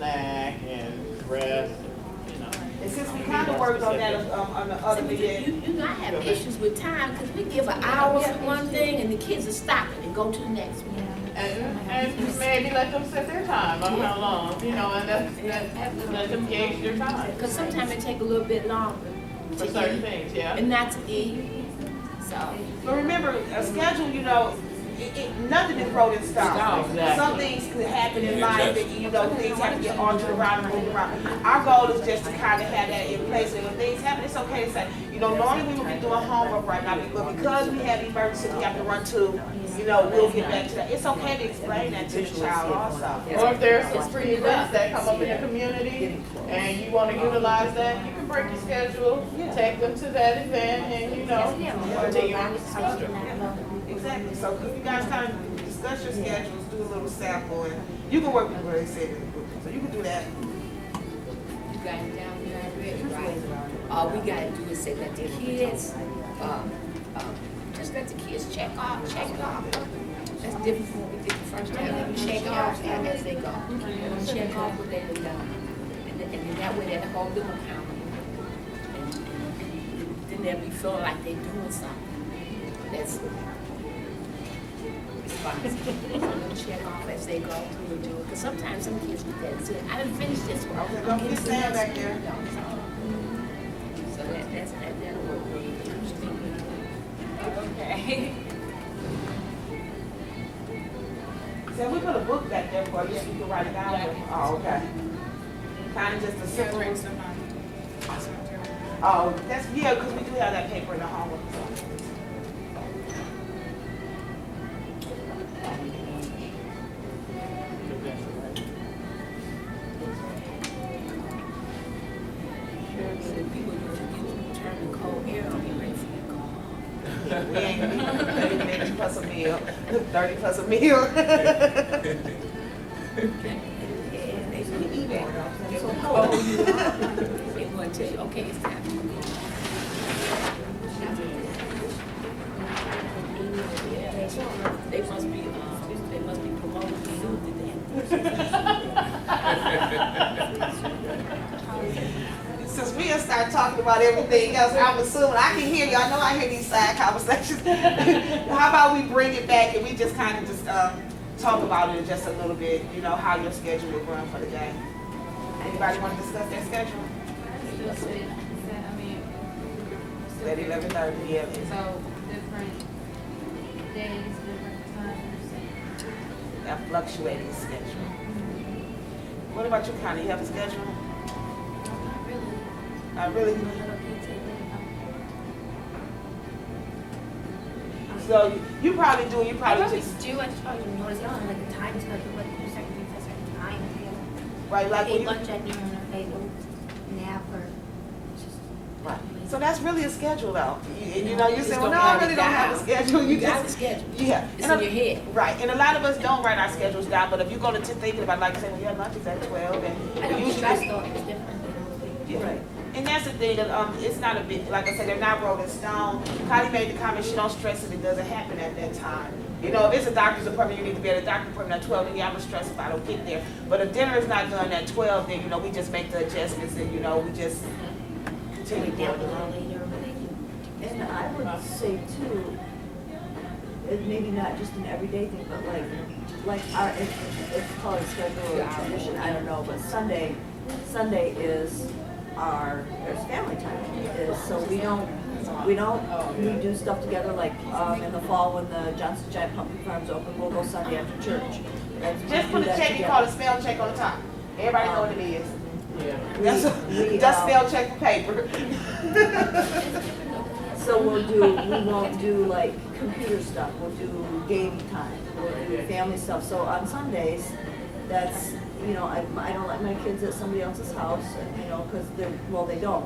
snack and rest, you know. And since we kind of worked on that on the other meeting, You not have issues with time, because we give an hour for one thing and the kids are stopping and go to the next one. And maybe let them set their time on how long, you know, and let them gauge their time Because sometimes it take a little bit longer for to certain eat, things, yeah. and not to eat. So, but remember, a schedule, you know, nothing is wrote in stone. Exactly. Some things could happen in life that, you know, things have to get altered around and moved around. Our goal is just to kind of have that in place, and when things happen, it's okay to say, you know, normally we would be doing homework right now, but because we have emergency, we have to run to, you know, we'll get back to that. It's okay to explain that to the child also. Or if there's some free events that come up in the community and you want to utilize that, you can break your schedule, take them to that event and, you know, continue on with the schedule. Exactly, so if you guys kind of discuss your schedules, do a little sample, and you can work with what they said in the book, so you can do that. you got it down there already, right? All we gotta do is say let the kids, just let the kids check it off. That's different from what we did the first time. Let them check off as they go. Let them check off what they have done. And then that way they'll hold them accountable. And then they'll be feeling like they're doing something. That's responsible. Let them check off as they go through and do it. Because sometimes some kids do that too. I didn't finish this one. Okay, don't get Sam back there. So that'll work really good. Okay. So we put a book back there for you, so you can write it down. Oh, okay. Kind of just a simple. Oh, that's, yeah, because we do have that paper in the homework. People turn the cold air on you ready for your call. We ain't 30 minutes plus a meal, 30 plus a meal. They want to tell you, okay, it's time to go. They must be promoting food today. Since we have started talking about everything else, I'm assuming, I can hear you, I know I hear these side conversations. How about we bring it back and we just kind of just talk about it just a little bit, you know, how your schedule will run for the day. Anybody want to discuss their schedule? At 11:30, yeah. So different days, different times. That fluctuating schedule. What about you, Connie? You have a schedule? Not really. So you probably do. You I probably always just do. I just probably don't notice. I don't have like a time schedule, like do certain things at certain times. You know, right, like I when ate you, lunch at noon, or I ate a nap, or it's just. right. So that's really a schedule, though. You know, you Just say, well, don't no, I write it really don't have a down. schedule. You got the schedule. Yeah. It's And in your head. Right, and a lot of us don't write our schedules down, but if you go to thinking about, like, say, well, your lunch is at 12, I and don't usually. stress though. It's different. Yeah. Right. And that's the thing, that, it's not a big, like I said, they're not wrote in stone. Connie made the comment, she don't stress it, it doesn't happen at that time. You know, if it's a doctor's appointment, you need to be at a doctor's appointment at 12, then yeah, I'm gonna stress if I don't get there. But if dinner is not done at 12, then, you know, we just make the adjustments and, you know, we just continue Down going a little along. later when they do. And I would say too, it maybe not just an everyday thing, but like our, it's called a schedule or tradition, I don't know, but Sunday is there's family time. So we do stuff together, like, in the fall when the Johnson Giant Pumpkin Farm's open, we'll go Sunday after church. And we Just do put a that check, you together. call it spell check on the top. Everybody know what it is. Yeah. That's spell check for paper. So we won't do like computer stuff, we'll do game time, we'll do family stuff. So on Sundays, that's, you know, I don't let my kids at somebody else's house, you know, because they don't.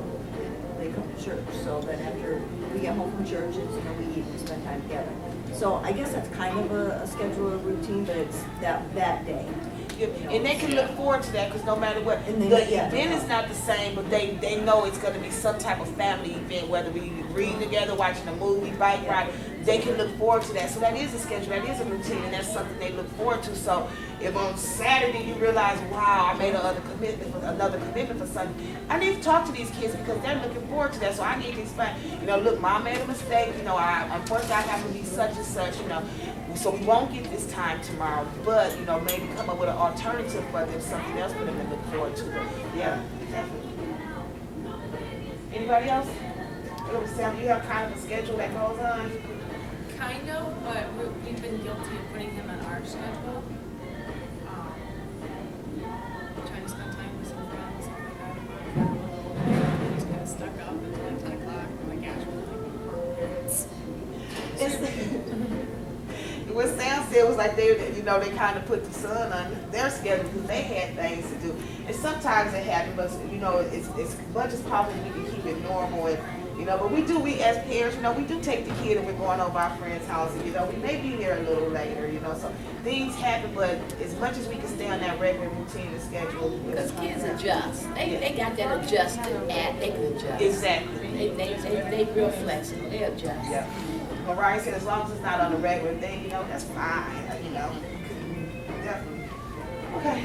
They come to church, so then after we get home from church, it's, you know, we eat and spend time together. So I guess that's kind of a schedule or routine, but it's that day. And they can look forward to that, because no matter what, And they- the yeah. event is not the same, but they know it's gonna be some type of family event, whether we read together, watching a movie, bike ride. they can look forward to that. So that is a schedule, that is a routine, and that's something they look forward to. So if on Saturday you realize, wow, I made another commitment for Sunday, I need to talk to these kids because they're looking forward to that. So I need to explain, look, Mom made a mistake, unfortunately I have to be such and such, so we won't get this time tomorrow, but, maybe come up with an alternative for them, something else for them to look forward to. Yeah, definitely. Anybody else? Sam, you have kind of a schedule that goes on? Kind of, but we've been guilty of putting him on our schedule. Trying to spend time with some friends, stuff like that. He's kind of stuck up until like 10 o'clock. Oh my gosh, What Sam said was like they kind of put the son on their schedule because they had things to do. And sometimes it happens, but it's as much as possible we can keep it normal. And, but we as parents, we do take the kid and we're going over our friend's house. And, we may be there a little later, so things happen, but as much as we can stay on that regular routine and schedule. Because kids adjust. They got that adjusted they can adjust. Exactly. They real flexible. They adjust. Yeah. Mariah said as long as it's not on a regular thing, that's fine, Definitely. Okay.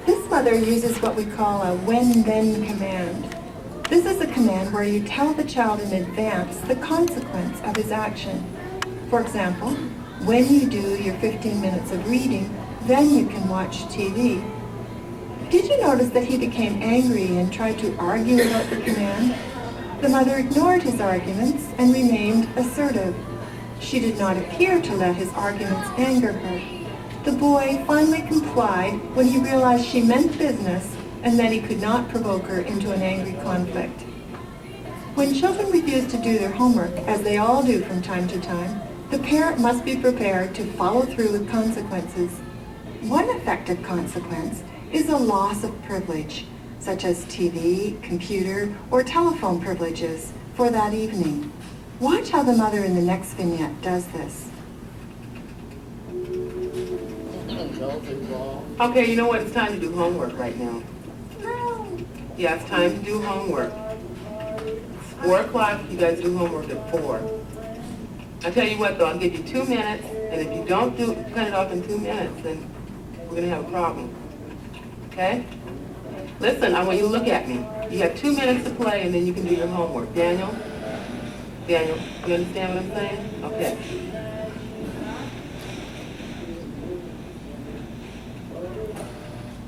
This mother uses what we call a when-then command. This is a command where you tell the child in advance the consequence of his action. For example, when you do your 15 minutes of reading, then you can watch TV. Did you notice that he became angry and tried to argue about the command? The mother ignored his arguments and remained assertive. She did not appear to let his arguments anger her. The boy finally complied when he realized she meant business and that he could not provoke her into an angry conflict. When children refuse to do their homework, as they all do from time to time, the parent must be prepared to follow through with consequences. One effective consequence is a loss of privilege, such as TV, computer, or telephone privileges for that evening. Watch how the mother in the next vignette does this. Okay, you know what? It's time to do homework right now. Yeah, it's time to do homework. It's 4 o'clock, you guys do homework at 4. I tell you what though, I'll give you 2 minutes, and if you don't cut it off in 2 minutes, then we're gonna have a problem. Okay? Listen, I want you to look at me. You have 2 minutes to play and then you can do your homework. Daniel, you understand what I'm saying? Okay.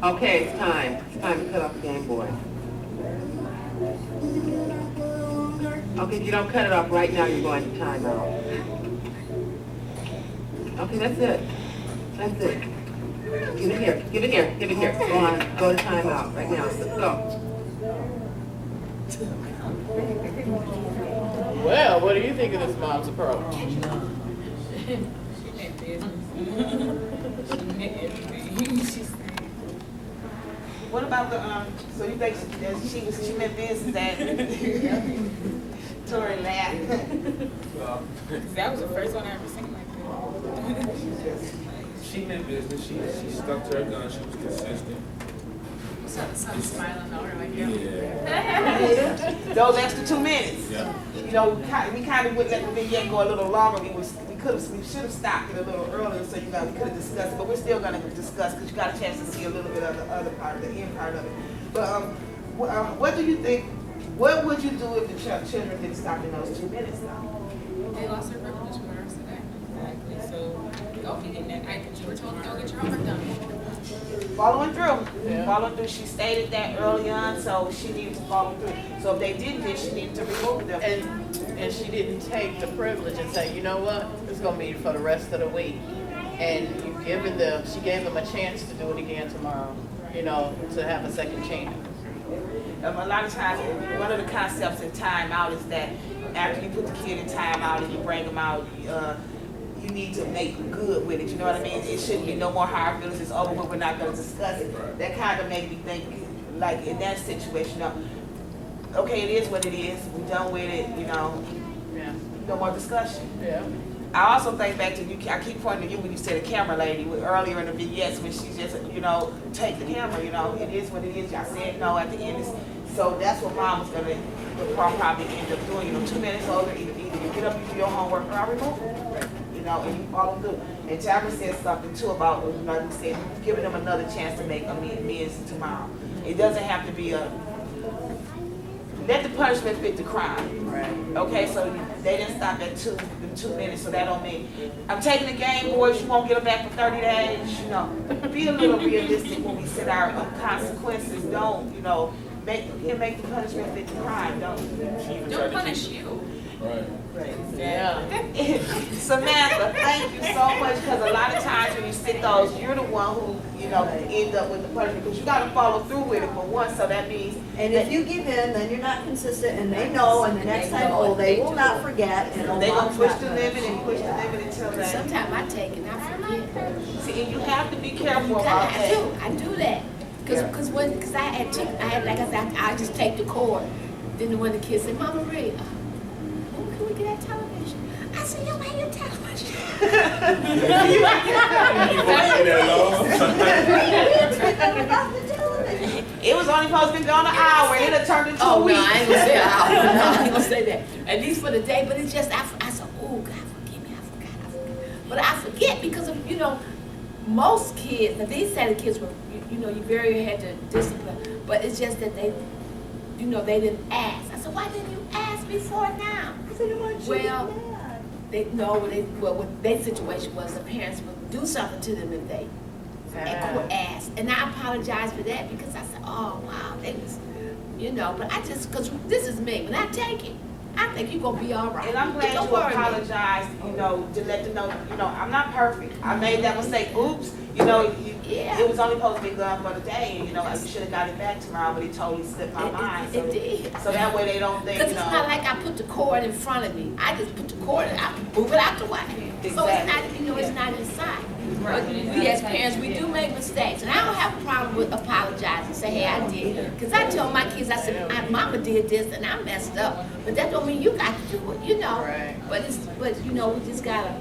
Okay, it's time. It's time to cut off the Game Boy. Okay, if you don't cut it off right now, you're going to time out. Okay, that's it. That's it. Give it here, give it here, give it here. Go on, go to timeout right now. Let's go. Well, what do you think of this mom's approach? What about so you think she meant business at Tori laughed? that was the first one I ever seen like that. She meant business. She stuck to her gun. She was consistent. So I'm smiling over like, Yeah. Those extra 2 minutes. Yeah. We kind of wouldn't let the vignette go a little longer. We should have stopped it a little earlier so we could have discussed it. But we're still going to discuss because you got a chance to see a little bit of the other part, the end part of it. But what do you think? What would you do if the children didn't stop in those 2 minutes now? they lost their privilege for the rest of the day. Exactly. So, okay, getting that night that you were told to go get your homework done. Following through. Yeah. Following through. She stated that early on, so she needed to follow through. So if they didn't, then she needed to remove them. And she didn't take the privilege and say, you know what, it's gonna be for the rest of the week. And she gave them a chance to do it again tomorrow, to have a second chance. A lot of times, one of the concepts in time out is that after you put the kid in time out and you bring them out, you need to make good with it. You know what I mean? It shouldn't be no more hard feelings. It's over, but we're not going to discuss it. That kind of made me think, like in that situation, okay, it is what it is. We're done with it. Yeah. No more discussion. Yeah. I also think back to you, I keep pointing to you when you said the camera lady earlier in the vignettes when she just, take the camera, it is what it is. Y'all said no at the end. So that's what mom was gonna probably end up doing. 2 minutes older, either you get up, you do your homework, or I remove it. And you follow through. And Tamara said something too about, you said giving them another chance to make amends tomorrow. It doesn't have to be let the punishment fit the crime. Right. Okay, so they didn't stop at 2 minutes, so that don't mean I'm taking the Game Boys, you won't get them back for 30 days. Be a little realistic when we set our consequences. Don't, make the punishment fit the crime. Don't punish you. Right. Yeah. Samantha, thank you so much, because a lot of times when you sit those, you're the one who, end up with the punishment, because you got to follow through with it for once, so that means. And if you give in, then you're not consistent, and they know, and the next time, they will not forget, and They gonna mom's push not the gonna- limit and push the limit until they. Sometimes I take and I forget. See, and you have to be careful about that. I do that. Cause I had, like I said, I just take the cord. Then the one the kids said, Mama Ray, when can we get that television? I said, you ain't your television. You won't stay that long. It was only supposed to be on an hour, it had turned into a Oh, week. no, I ain't gonna say that. No, I ain't gonna say that. At least for the day, but it's just, I said, oh, God, forgive me, I forgot. But I forget because of, most kids, now these set of kids were, you very had to discipline, but it's just that they, they didn't ask. I said, why didn't you ask before now? Because they don't want you to get mad. What their situation was the parents would do something to them if they asked. And I apologize for that because I said, oh, wow, they was, but I just, because this is me. When I take it, I think you're going to be all right. And I'm glad you apologized, to let them know, I'm not perfect. I made that mistake. Oops. It was only supposed to be done for the day, and you should have got it back tomorrow, but it totally slipped my mind. It did. So that way they don't think, Because it's not like I put the cord in front of me. I just put the cord and I move it out the way. So it's not, it's not inside. But we as parents, we do make mistakes. And I don't have a problem with apologizing. Say, hey, I did. Because I tell my kids, I said, Mama did this and I messed up. But that don't mean you got to do it, Right. But we just gotta,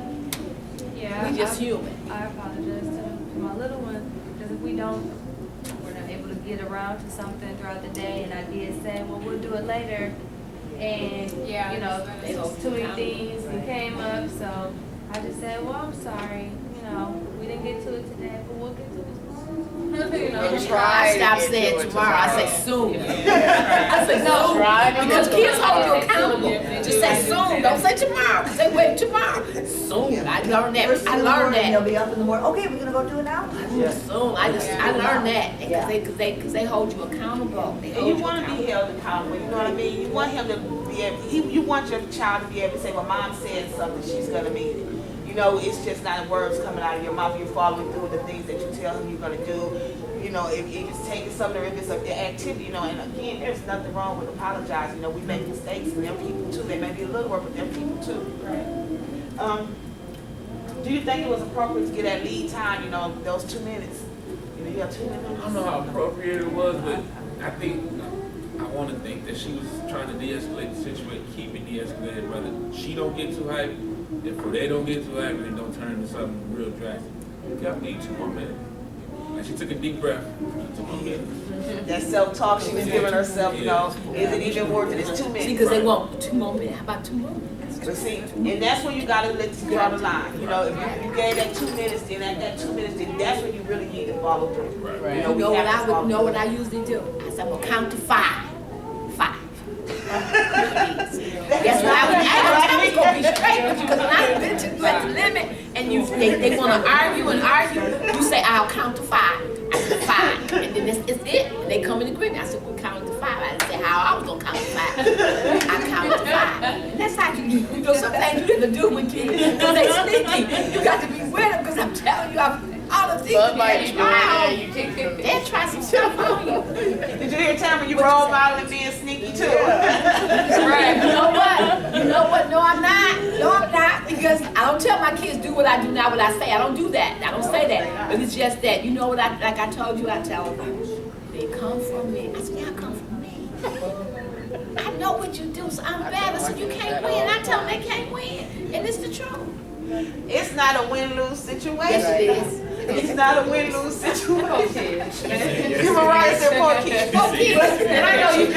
we just human. I apologize to my little one, because if we're not able to get around to something throughout the day, and I did say, well, we'll do it later, and, too many things that came up, so I just said, well, I'm sorry, we didn't get to it today, but we'll get to it tomorrow. I stop saying tomorrow, I say soon. I say no, because kids hold you accountable. Just say soon, don't say tomorrow, say wait tomorrow. Soon, I learned that, First thing I in the learned morning, They'll that. be up in the morning, okay, we're gonna go do it now? Soon, I learned that, because they hold you accountable. They and hold you you want to be accountable. held accountable, you know what I mean? You want him to be able, you want your child to be able to say, well, Mom said something, she's gonna mean it. It's just not words coming out of your mouth. You're following through with the things that you tell him you're going to do. If it's taking something or if it's an activity, and again, there's nothing wrong with apologizing. We make mistakes, and them people too. They may be a little work, but them people too. Do you think it was appropriate to get that lead time, those 2 minutes? You have 2 minutes? I don't know how appropriate it was, but I want to think that she was trying to de-escalate the situation, keep it de-escalated, whether she don't get too hyped, if they don't get too hyped, and don't turn into something real drastic. You got me 2 more minutes. And she took a deep breath. 2 more minutes. That self-talk she was giving herself, is it even worth it? It's 2 minutes. See, because they want 2 more minutes. How about 2 more minutes? But see, and that's when you gotta draw the line. If you gave that 2 minutes, then at that 2 minutes, then that's when you really need to follow through. Right. You know what I usually do? I say, I'm going to count to 5. 5. That's why I was going to be straight with you, because when I mention you at the limit, and they want to argue, you say, I'll count to 5. I said 5. And then it's it. And they come in agreement. I said, we're counting to 5. I didn't say how I was going to count to 5. I counted to 5. And that's how you do. Sometimes you have to do with kids, because they sneaky. You got to be with them, because I'm telling you, all the things they'll try some stuff on you. Did you hear Tamara? You role modeling being sneaky too. Right. You know what? No, I'm not. Because I don't tell my kids do what I do, not what I say. I don't do that. I don't say that. But it's just that, like I told you, I tell them, they come from me. I said, y'all come from me. I know what you do, so I'm better, so you can't win. I tell them they can't win. And it's the truth. It's not a win-lose situation. Yes, it is. It's not a win-lose situation. Okay. You Mariah said poor kids. Poor kids. And I know you.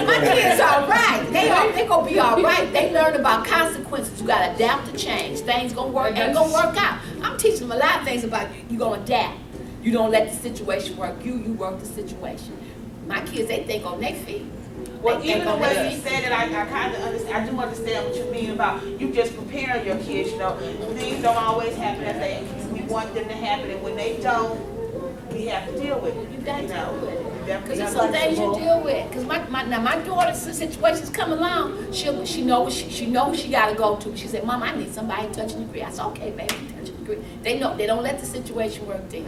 My kids are right. They gonna be all right. They learn about consequences. You gotta adapt to change. Things ain't gonna work out. I'm teaching them a lot of things about you gonna adapt. You don't let the situation work you work the situation. My kids, they think on their feet. Well, They even the think on way their you feet. said it, I kind of understand. I do understand what you mean about you just preparing your kids. You know, things don't always happen as we want them to happen, and when they don't, we have to deal with it. You gotta deal with it. Definitely. Because there's some things you deal with. Because my daughter's situations come along, she knows she gotta go to. She said, Mom, I need somebody touch and agree. I said, okay, baby, touch and agree. They know they don't let the situation work there.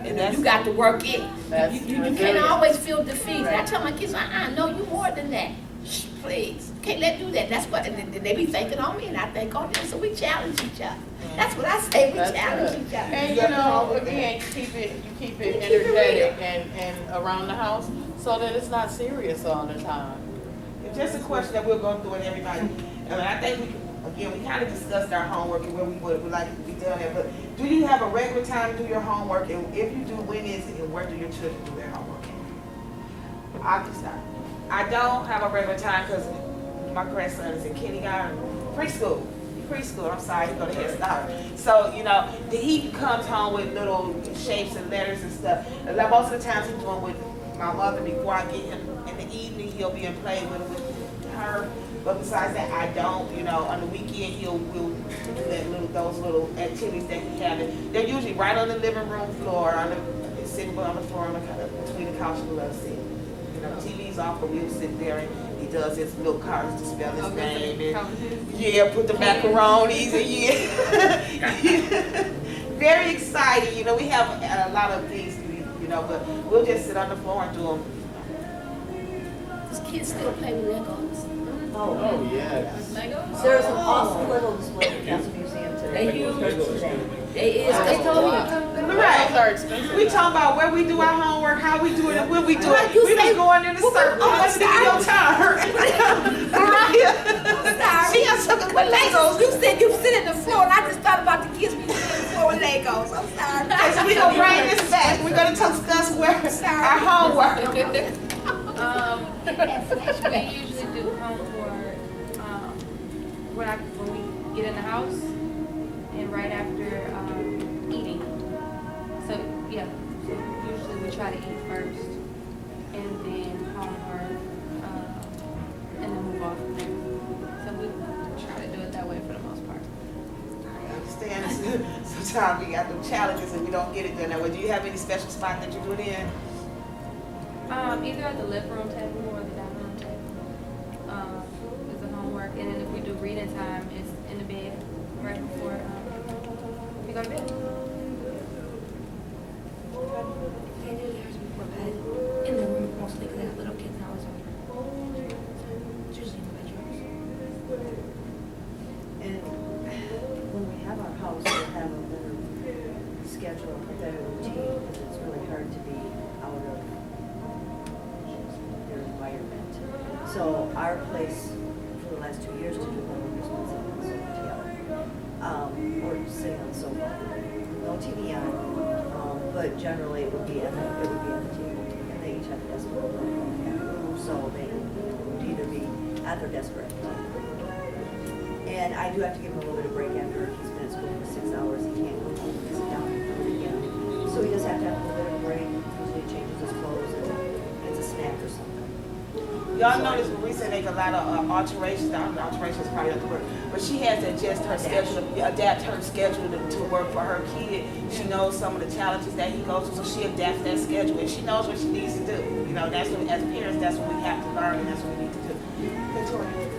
And that's, You got to work it. That's You can't always feel defeated. I tell my kids, no, you more than that. Shh, please, can't let do that. That's what, and they be thinking on me, and I think on them. So we challenge each other. That's what I say. We That's challenge good. each other. And you know, again, you keep it energetic and around the house so that it's not serious all the time. it's just a question that we'll go through with everybody. I mean, I think we kind of discussed our homework and where we would like to be done at. But do you have a regular time to do your homework? And if you do, when is it? And where do your children do their homework? I don't have a regular time because my grandson is in kindergarten, preschool, I'm sorry, he go to Head Start. So, you know, he comes home with little shapes and letters and stuff. And like most of the times he's doing with my mother before I get him in the evening, he'll be in play with her. But besides that, I don't, you know, on the weekend we'll do those little activities that he has. They're usually right on the living room floor, sitting on the floor between the couch and the love seat. You know, TV's off, but we'll sit there and he does his little cards to spell his name and put the macaronis and very exciting. You know, we have a lot of things, you know, but we'll just sit on the floor and do them. These kids still play with Legos. Oh, yes. Legos? there's an awesome little display at the Castle Museum today. They huge. Today. They is. They told me. Right. Those are expensive. We talking about where we do our homework, how we do it, and when we do Like it. you We say- be going in the circle. Oh, What's in your turn? Mariah. She has something with Legos. You said you sit in the floor, and I just thought about the kids be sitting in the floor with Legos. I'm sorry. Okay, so we're gonna bring this back. We're gonna discuss our homework. We usually do homework, when we get in the house and right after, eating. So, yeah, so usually we try to eat first and then homework, and then move off from there. So we try to do it that way for the most part. I understand. Sometimes we got them challenges and we don't get it done that way. Do you have any special spot that you do it in? Either at the living room table or the dining room table. Is the homework, and then if we do reading time, it's in the bed right before we go to bed. In the room, mostly because I have little kids now. It's usually in the bedrooms. And when we have our house, we'll have a better schedule, a better routine, because it's really hard to be out of their environment. So our place for the last 2 years to do homework is when sitting on the sofa together. Or sitting on the sofa. No TV on, but generally it would be at the table. And they each have a desk in the room, so they would either be at their desk or at home. And I do have to give him a little bit of break after he's been at school for 6 hours. He can't go home and sit down and do it again. So he does have to have a little bit of break. Usually he changes his clothes and gets a snack or something. Y'all notice Marisa make a lot of alterations. Alterations is probably not the word, but she has to adjust her schedule, adapt her schedule to work for her kid. She knows some of the challenges that he goes through, so she adapts that schedule, and she knows what she needs to do. You know, that's what, as parents, that's what we have to learn, and that's what we need to do. Victoria.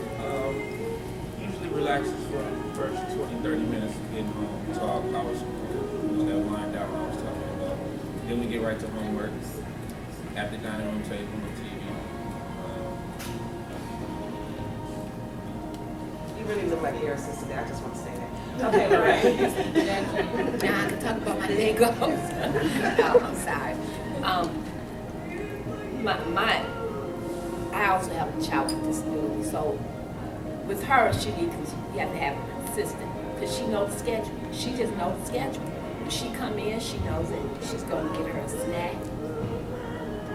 Usually relaxes for the first 20, 30 minutes getting home, talk, how it's going, that wind down I was talking about. Then we get right to homework at the dining room table on the TV. You really look like Harrison today. I just want to say that. Okay, Lorraine. Now I can talk about my Legos. No, I'm sorry. I also have a child with disability, so with her, you have to have an assistant. because she knows the schedule. She just knows the schedule. When she come in, she knows it. She's gonna get her a snack,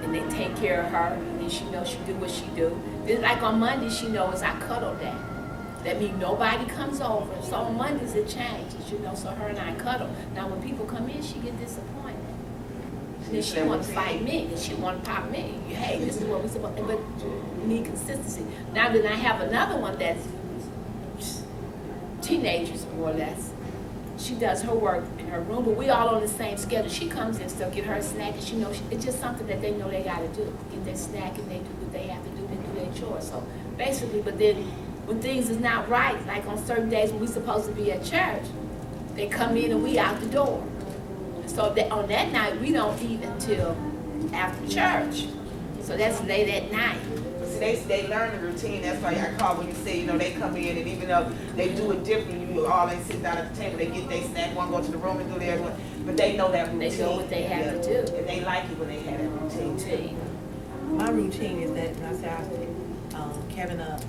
and they take care of her, and she knows she do what she do. Then like on Monday, she knows I cuddle that. That means nobody comes over. So on Mondays it changes, you know, so her and I cuddle. Now when people come in, she get disappointed. And then she want to fight me, and she want to pop me. Hey, this is what we supposed to, but we need consistency. Now then I have another one that's teenagers more or less. She does her work in her room, but we all on the same schedule. She comes in, still get her a snack, and she knows it's just something that they know they gotta do. Get their snack and they do what they have to do, they do their chores. So basically, but then when things is not right, like on certain days when we supposed to be at church, they come in and we out the door. So that on that night, we don't eat until after church. So that's late at night. See, they learn the routine. That's why I call when you say, you know, they come in and even though they do it differently, you all they sit down at the table, they get their snack, one go to the room and do their one, but they know that routine. They know what they have to do. And they like it when they have that routine too. My routine is that when I say I pick Kevin up,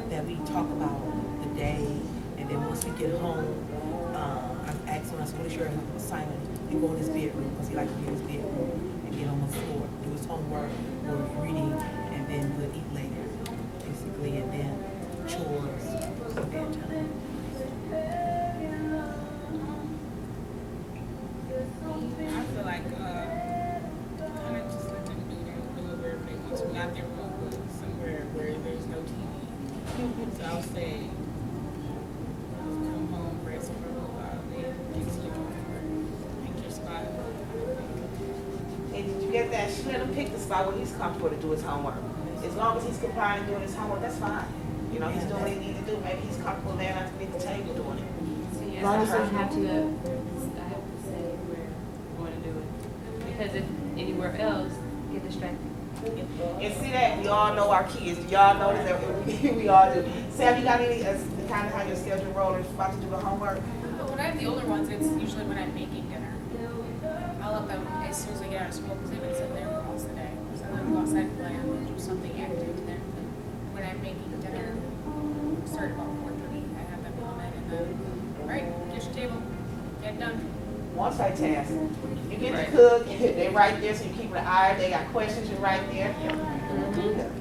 that we talk about the day, and then once we get home, I ask him, I said, what is your assignment? We go in his bedroom, because he likes to be in his bedroom, and get on the floor, do his homework, or reading, and then we'll eat later, basically, and then chores, bedtime. I feel like kind of just let them do whatever they want to. Not their room, but somewhere where there's no TV. So I'll say, come home, rest for a little while, then get to your homework, pick your spot. And did you get that? She let him pick the spot where he's comfortable to do his homework. As long as he's complying and doing his homework, that's fine. You know, he's doing what he needs to do. Maybe he's comfortable there underneath the table doing it. So yes, Long I as there's have to say where we're going to do it. Because if anywhere else, get distracted. And see that, we all know our kids. Do y'all notice that we all do? Sam, you got any, kind of how your schedule roll is about to do the homework? But when I have the older ones, it's usually when I'm making dinner. I'll let them, as soon as they get out of school, because they've been sitting there for most of the day. So I let them go outside and play, and do something active. And then when I'm making dinner, start about 4:30, I have them come in and then, all right, get your table, get it done. Multitask. You get to cook, they right there, so you keep an eye. They got questions, you're right there. Mm-hmm.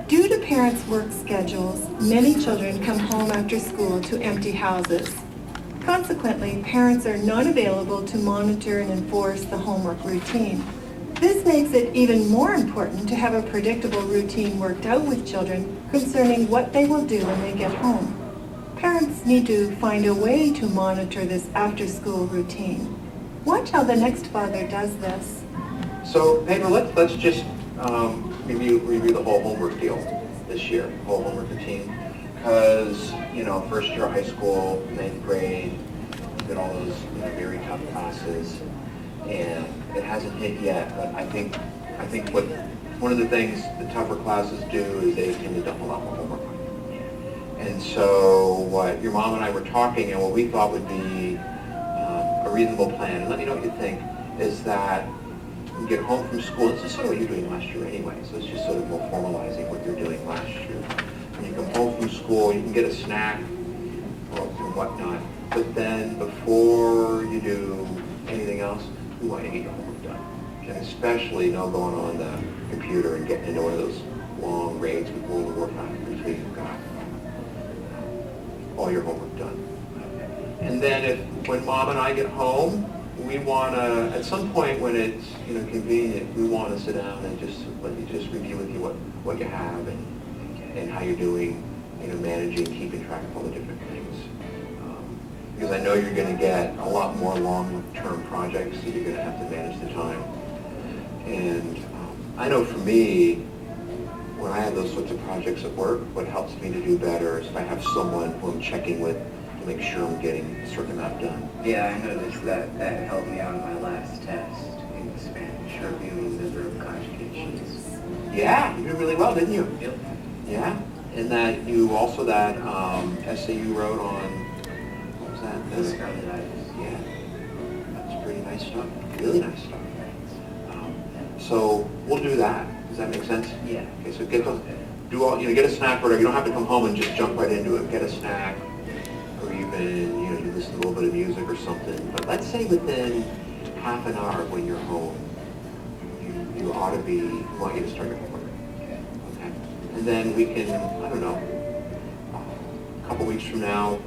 Due to parents' work schedules, many children come home after school to empty houses. Consequently, parents are not available to monitor and enforce the homework routine. This makes it even more important to have a predictable routine worked out with children concerning what they will do when they get home. Parents need to find a way to monitor this after-school routine. Watch how the next father does this. So, Pedro, let's just review the whole homework deal this year, whole homework routine. Because, you know, first year of high school, 9th grade, did all those very tough classes, and it hasn't hit yet. But I think what one of the things the tougher classes do is they tend to dump a lot more homework. And so what your mom and I were talking, and what we thought would be a reasonable plan, and let me know what you think, is that you get home from school. This is sort of what you're doing last year anyway, so it's just sort of more formalizing what you're doing last year. When you come home from school, you can get a snack or whatnot, but then before you do anything else, we want you to get your homework done. And especially no going on the computer and getting into one of those long raids with World of Warcraft until you've got all your homework done. And then when Mom and I get home, we want to, at some point when it's convenient, we want to sit down and just let me just review with you what you have and how you're doing, managing, keeping track of all the different things. Because I know you're going to get a lot more long-term projects, so you're going to have to manage the time. And I know for me, when I have those sorts of projects at work, what helps me to do better is if I have someone who I'm checking with to make sure I'm getting a certain amount done. Yeah, I noticed that helped me out in my last test in Spanish, reviewing the verb conjugations. Yeah, you did really well, didn't you? Yep. Yeah, and that you also that essay you wrote on, what was that? Scarlet. Yeah, that's pretty nice stuff. really nice stuff. So we'll do that. Does that make sense? Yeah. Okay, so get those, do all, you know, get a snack or whatever. You don't have to come home and just jump right into it. Get a snack, or even, you know, you listen to a little bit of music or something. But let's say within half an hour when you're home, you ought to be, we want you to start your homework. Okay? And then we can, I don't know, a couple weeks from now,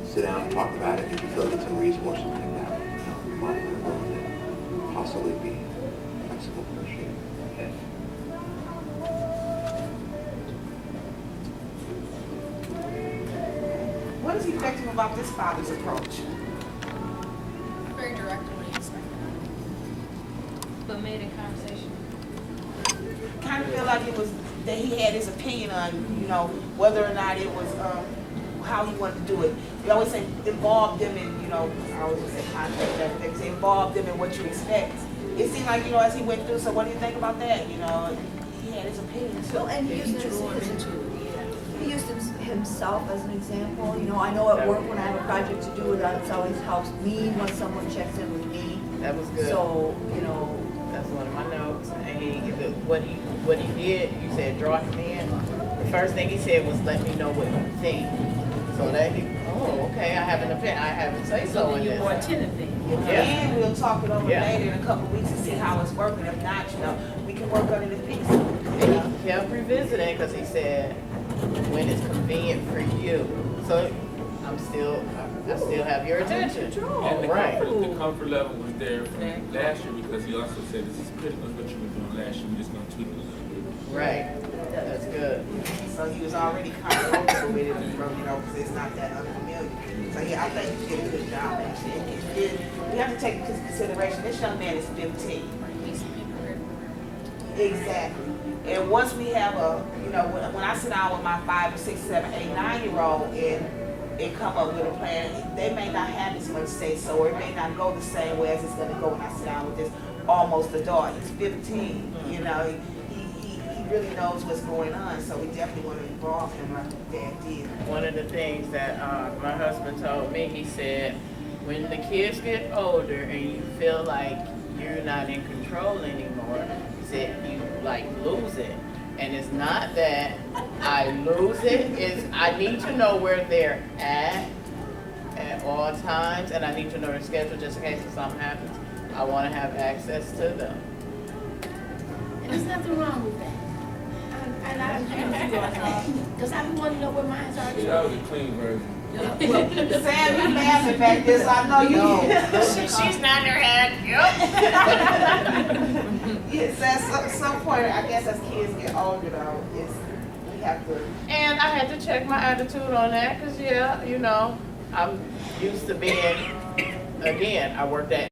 sit down and talk about it. If you feel like it's unreasonable or something like that, you know, you might want to go with it. Possibly be flexible for you. Okay? What is effective about this father's approach? Very direct in what he expected. But made a conversation. Kind of feel like it was, that he had his opinion on, you know, whether or not it was, how he wanted to do it. We always say involve them in, you know, I always say contact everything, say involve them in what you expect. It seemed like, you know, as he went through, so what do you think about that? You know, he had his opinion too. Well, and he used he used himself as an example. You know, I know at work when I have a project to do, it always helps me when someone checks in with me. That was good. So, you know. That's one of my notes. And what he did, you said draw him in. The first thing he said was let me know what you think. So that he, oh, okay, I have an opinion. I have a say so in this. More attentive then. Yeah. And we'll talk it over Yeah. later in a couple of weeks to see how it's working. If not, you know, we can work on it in peace. And he kept revisiting because he said, when it's convenient for you. So I still have your attention. And Right. the comfort level was there from last year because he also said this is pretty much what you were doing last year. We're just going to tweak it a little bit. Right. That's good. So he was already comfortable with it, you know, because it's not that unfamiliar. So yeah, I think he did a good job actually. We have to take into consideration, this young man is 15. He's prepared for it. Exactly. And once we have a, you know, when I sit down with my 5, 6, 7, 8, 9-year-old and come up with a plan, they may not have as much say so, or it may not go the same way as it's going to go when I sit down with this almost adult. He's 15, you know, he really knows what's going on, so we definitely want to involve him like Dad did. One of the things that my husband told me, he said, when the kids get older and you feel like you're not in control anymore, he said you like lose it. And it's not that I lose it, it's I need to know where they're at all times, and I need to know their schedule just in case something happens. I want to have access to them. And there's nothing wrong with that. Because I want to know where mine are too. That was a clean version. Sam, you laughing back there, so I know you. She's not her head. Yes, at some point, I guess as kids get older, though, we have to. And I had to check my attitude on that because, yeah, you know, I'm used to being, again, I worked at